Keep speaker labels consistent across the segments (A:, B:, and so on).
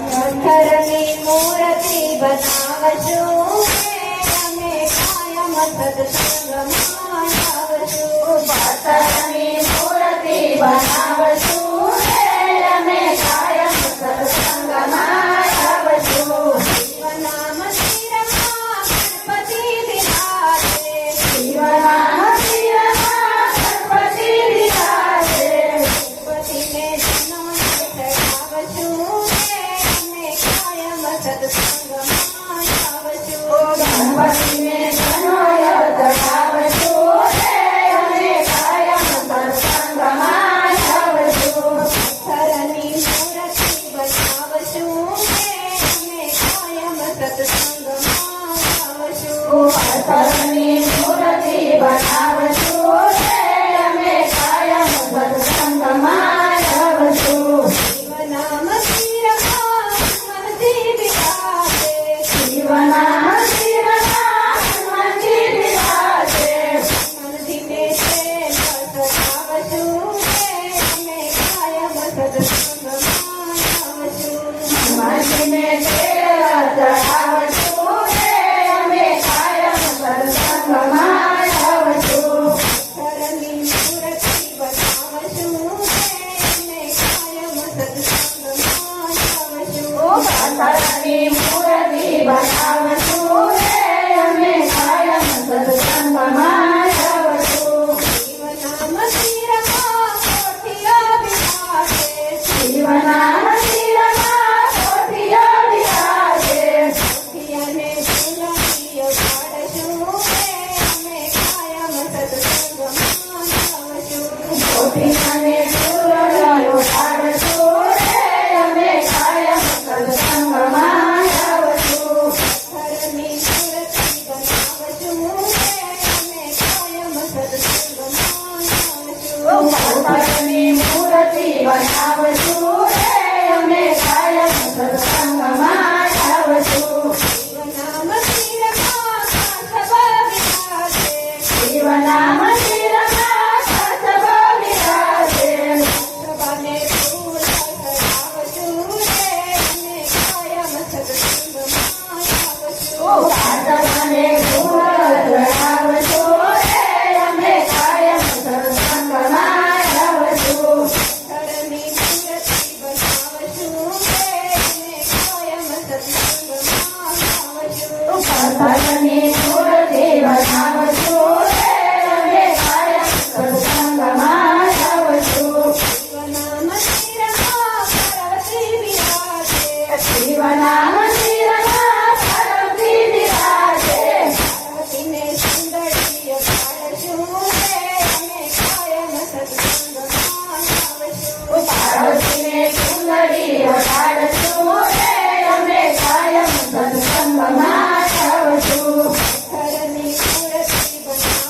A: પથ્થરની મૂર્તિ બનાવશું અમે કાયમ સત્સંગમાં આવશું.
B: પથ્થરની મૂર્તિ બનાવશું અમે કાયમ સત્સંગમાં આવશું.
A: શિવનામ શિરમાં ગણપતિ બિરાજે.
B: શિવનામ શિરમાં ગણપતિ બિરાજે.
A: ગણપતિને જનો ચઢાવશું અમે કાયમ સત્સંગમાં આવશું.
B: ગણપતિને જનોય ચઢાવશું અમે કાયમ સત્સંગમાં આવશું.
A: પથ્થરની મૂર્તિ બનાવશું અમે કાયમ સત્સંગમાં આવશું.
B: પથ્થરની મૂર્તિ બનાવશું અમે કાયમ સત્સંગમાં આવશું.
A: શિવનામ શિરમાં હનુમંતિ બિરાજે.
B: શિવનામ શિરમાં હનુમંતિ બિરાજે.
A: હનુમંતિને ચઢાવશું અમે કાયમ સત્સંગમાં આવશું.
B: હનુમંતિને તેલ ચઢાવશું અમે કાયમ સત્સંગમાં આવશું.
A: પથ્થરની મૂર્તિ બનાવશું અમે કાયમ સત્સંગમાં આવશું.
B: પથ્થરની મૂર્તિ બનાવશું અમે કાયમ સત્સંગમાં આવશું.
A: શિવનામ શિરમાં કોઠિયા બિરાજે.
B: શિવનામ શિરમાં કોઠિયા બિરાજે.
A: કોઠિયાને ફૂલડીઓ પાડશું અમે કાયમ સત્સંગમાં આવશું.
B: કોઠિયાને ફૂલડીઓ પાડશું અમે કાયમ સત્સંગમાં આવશું.
A: પથ્થરની મૂર્તિ બનાવશું અમે કાયમ સત્સંગમાં આવશું.
B: પથ્થરની મૂર્તિ બનાવશું અમે કાયમ સત્સંગમાં આવશું.
A: શિવનામ શિરમાં કાચબા બિરાજે.
B: શિવનામ શિરમાં કાચબો બિરાજે.
A: કાચબાને ફૂલ ચઢાવશું અમે કાયમ સત્સંગમાં આવશું.
B: કાચબાને ફૂલ ચઢાવશું અમે કાયમ સત્સંગમાં આવશું.
A: પથ્થરની મૂર્તિ બનાવશું અમે કાયમ સત્સંગમાં આવશું.
B: પથ્થરની મૂર્તિ બનાવશું અમે કાયમ સત્સંગમાં આવશું.
A: શિવનામ શિરમાં પાર્વતી બિરાજે.
B: શિવનામ શિરમાં પાર્વતી બિરાજે.
A: પાર્વતીને સુંદરીઓ પાડશું અમે કાયમ સત્સંગમાં આવશું.
B: પાર્વતીને સુંદરીઓ પાડશું અમે કાયમ સત્સંગમાં આવશું.
A: પથ્થરની મૂર્તિ બનાવશું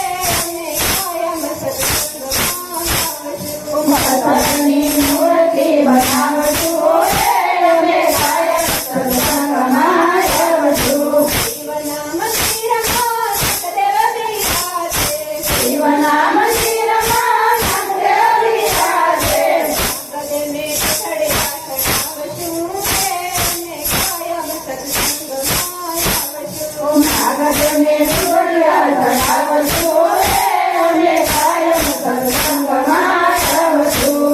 A: અમે કાયમ સત્સંગમાં આવશું.
B: પથ્થરની મૂર્તિ બનાવશું અમે કાયમ સત્સંગમાં આવશું.
A: શિવનામ શિરમાં સતદેવ બિરાજે.
B: શિવનામ શિરમાં નાગદેવ બિરાજે.
A: ગદને ચઢ્યા ચઢાવશું અમે કાયમ સત્સંગમાં આવશું.
B: નાગદેવને સૂર્ય ચઢાવશું અમે કાયમ સત્સંગમાં આવશું.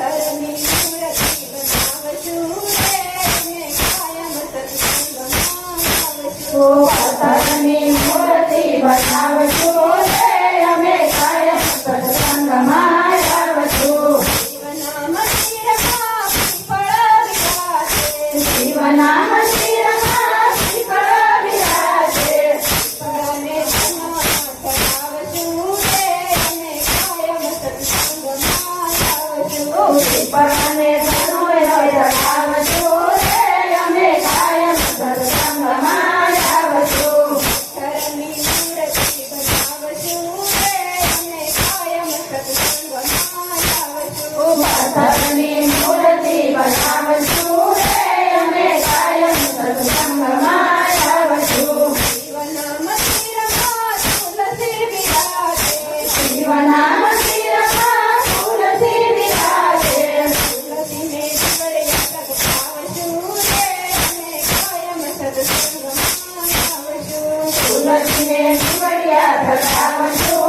A: પથ્થરની મૂર્તિ બનાવશું અમે કાયમ સત્સંગમાં આવશું.
B: પથ્થરની મૂર્તિ બનાવશું અમે કાયમ સત્સંગમાં આવશું.
A: શિવનામ શિરમાં પીપળ બિરાજે.
B: શિવનામ શિરમાં પીપળ બિરાજે.
A: પીપળને ચઢાવશું અમે કાયમ સત્સંગમાં આવશું.
B: પીપળને ધનુય ચઢાવશું અમે કાયમ સત્સંગમાં આવશું.
A: પથ્થરની મૂર્તિ બનાવશું અમે કાયમ સત્સંગમાં આવશું.
B: પથ્થરની મૂર્તિ બનાવશું અમે કાયમ સત્સંગમાં આવશું.
A: શિવનામ શિરમાં તુલસી બિરાજે.
B: શિવનામ શિરમાં તુલસી બિરાજે. ગણપતિને ઘૂંઘડિયા ધરાવશું